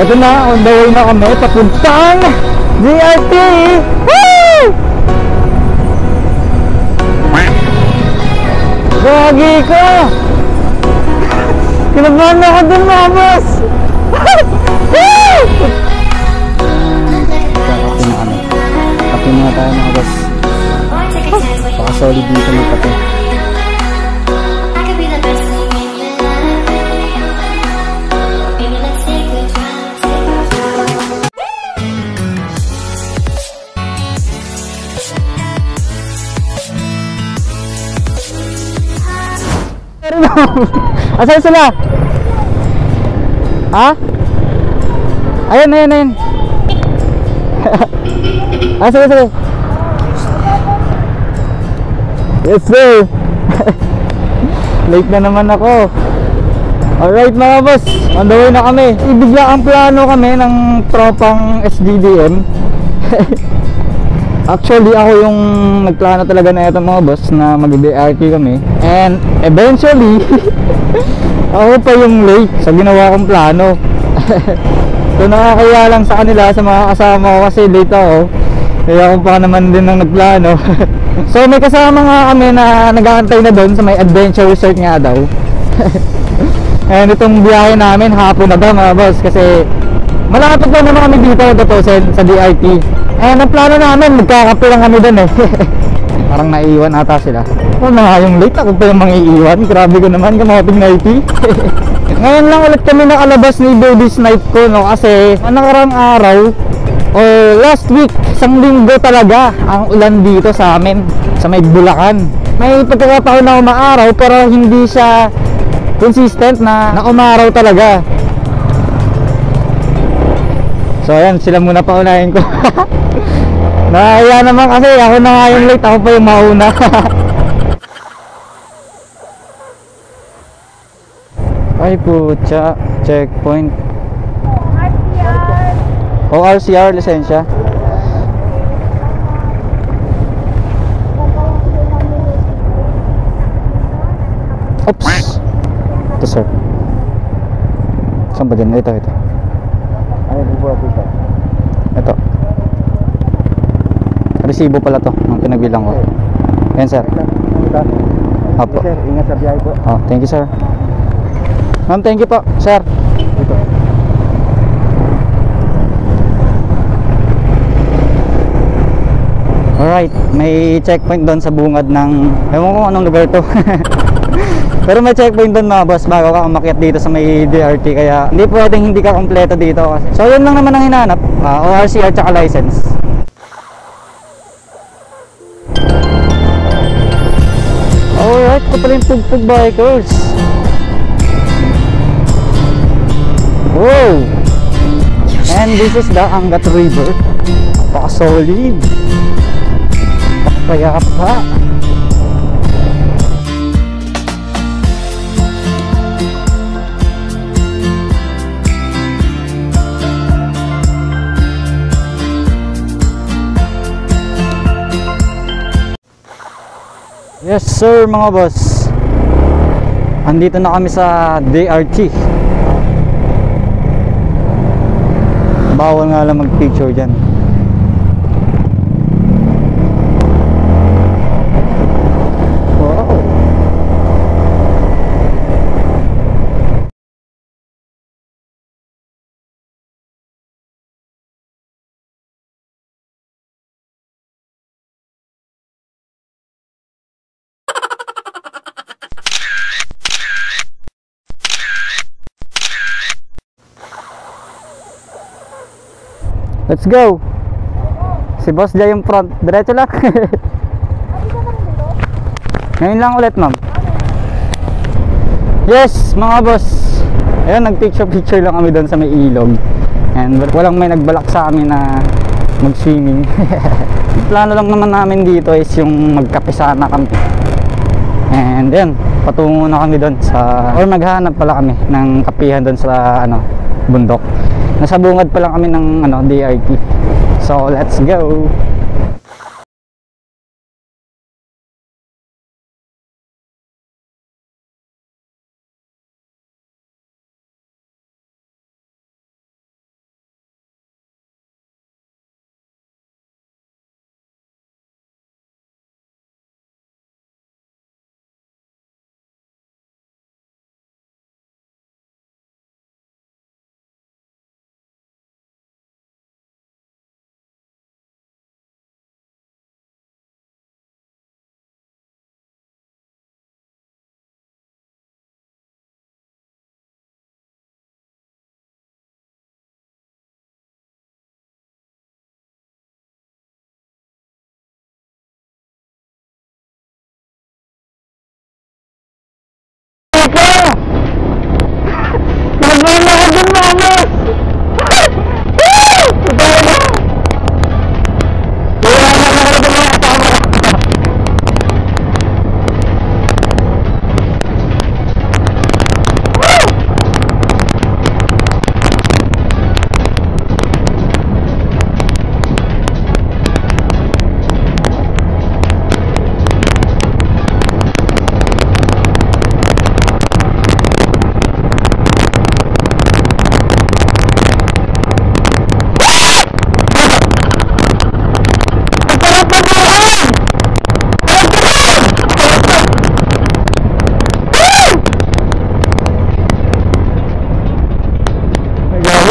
Ito na, on the way na kami papuntang DRT. Woo! Gagi ko! Kinabahan na ako dun, mga boss! Kakapi na kami. Kapi na tayo, mga boss. Baka solid dito ng kape. Asan sila? Ha? Ayun, ayun, ayun. Sige, sige. Yes, sir. Late na naman ako. Alright, mga boss, on the way na kami. Ibigla ang plano kami ng tropang SGDM. Actually, ako yung nagplano talaga na ito, mga boss, na mag-DRT kami. And eventually, ako pa yung late sa ginawa kong plano. So nakakaya lang sa kanila, sa mga kasama ko, kasi late ako. Kaya ako pa naman din ang nagplano. So may kasama nga kami na nag-aantay na doon sa may adventure resort nga daw. And itong biyahe namin hapon na daw, mga boss, kasi malapit lang naman kami dito sa DRT. And ang plano namin, magkakape lang kami doon eh. Parang naiiwan ata sila. Oh, na yung late, ako pa yung mangiiwan. Grabe ko naman, kamaping naiti. Ngayon lang ulit kami nakalabas ni Baby's Night ko, no? Kasi nakarang araw o last week, isang linggo talaga ang ulan dito sa amin, sa may Bulacan. May pagkakataon na umaaraw pero hindi siya consistent na umaraw talaga. So ayan, sila muna paunahin ko. Nakaya naman kasi ako na nga yung late, ako pa yung mauna. Ay putya, checkpoint. RCR lisensya. Oops. Ito sir. Saan ba din? Ito. Ay, ito. Ito. Resibo pala to, ang pinagbilang ko. Yan sir. Opo. Sir, ingat sa biyahe po. Oh, thank you sir. Ma'am, thank you po, sir. Ito. Alright, may checkpoint doon sa bungad ng, ewan ko anong lugar to. Pero may checkpoint doon, mga boss, bago ka umakyat dito sa may DRT. Kaya hindi pwedeng hindi ka kompleto dito. So yun lang naman ang hinanap, ORCR tsaka license. Alright, ito pala yung Pugpug Bikers. Wow! And this is the Angat River. Napaka-solid. Napakapayapa. Yes sir, mga boss. Andito na kami sa DRT. Bawal nga lang mag-picture dyan. Wow. Let's go. Si Boss Jay yung front. Diretso lang. Ngayon lang ulit, ma'am. Yes, mga boss. Ayun, nag-picture lang kami doon sa may ilog. And walang may nagbalak sa amin na mag-swimming. Plano lang naman namin dito is yung magkape sana kami. And yan, patungo na kami doon sa, or maghanap pala kami ng kapihan doon sa bundok. Nasa bungad pa lang kami ng DRT. So let's go.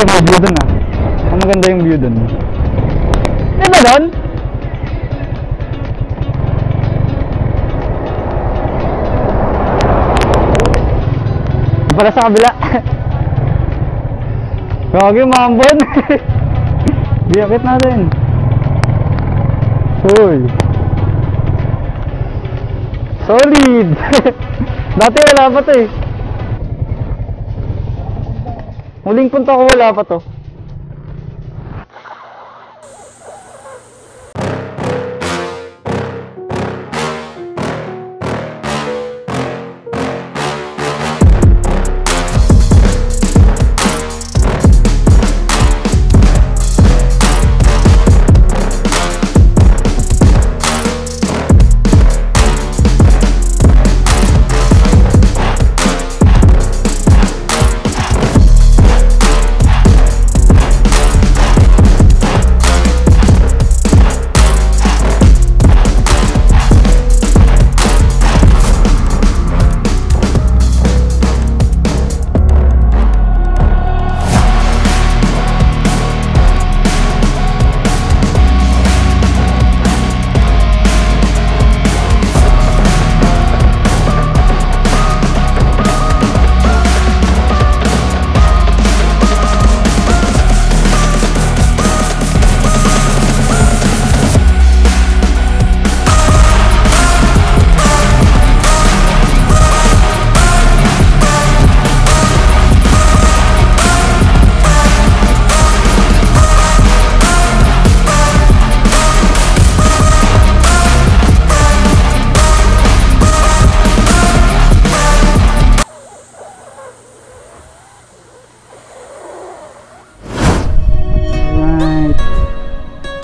Ayun, may view dun ah. Ang maganda yung view dun. Di ba dun? Para sa kabila. Gagi, mambon. Diakit natin. Uy. Solid. Dati wala pa to eh. Huling punta ko wala pa to.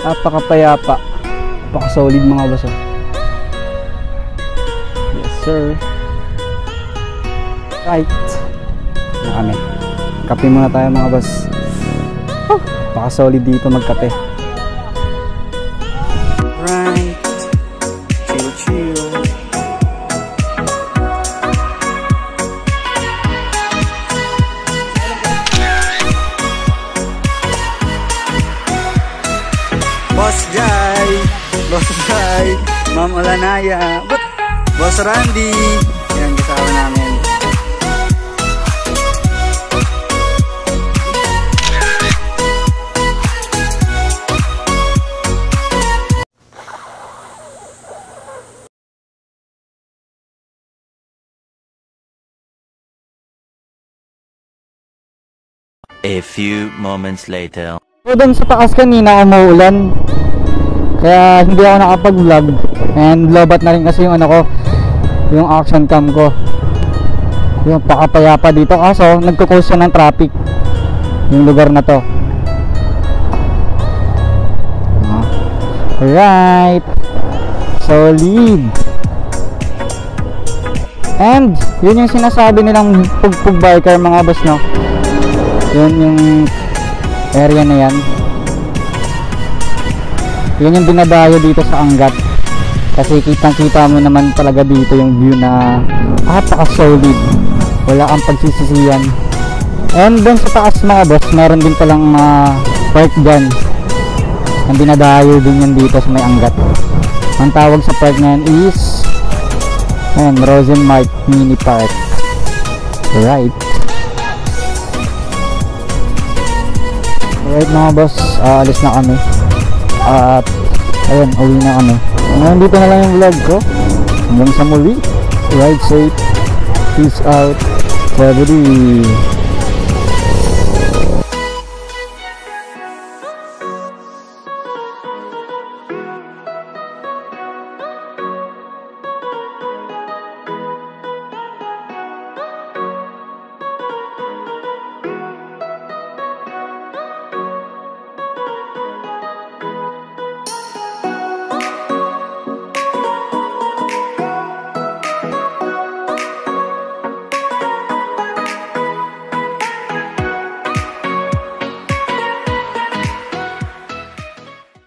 Napakapayapa, napaka-solid mga boss. Yes sir. Right na kami, kape muna tayo mga boss. Napaka-solid dito magkape. Right, chill chill. Boss Jai, Ma'am Olanaya, Boss Randy, yan kasama namin. A few moments later. So doon sa taas kanina umuulan, kaya hindi ako nakapag-vlog, and lobat na rin kasi yung ano ko, yung action cam ko. Yung pakapayapa dito, kaso nagko-cause siya ng traffic yung lugar na to. Alright, solid. And yun yung sinasabi nilang pugpug biker mga boss, no? Yun yung area na yan. Yun yung dinadayo dito sa Angat, kasi kitang kita mo naman talaga dito yung view na napaka-solid, wala kang pagsisisiyan. And dun sa taas mga boss, meron din palang park dyan, ang dinadayo din yan dito sa may Angat. Ang tawag sa park na yan is Rosenmark Mini Park. Right. Alright mga boss, alis na kami. At ayun, uwi na kami. Ngayon dito na lang yung vlog ko. Hanggang sa muli, ride safe, peace out, everybody.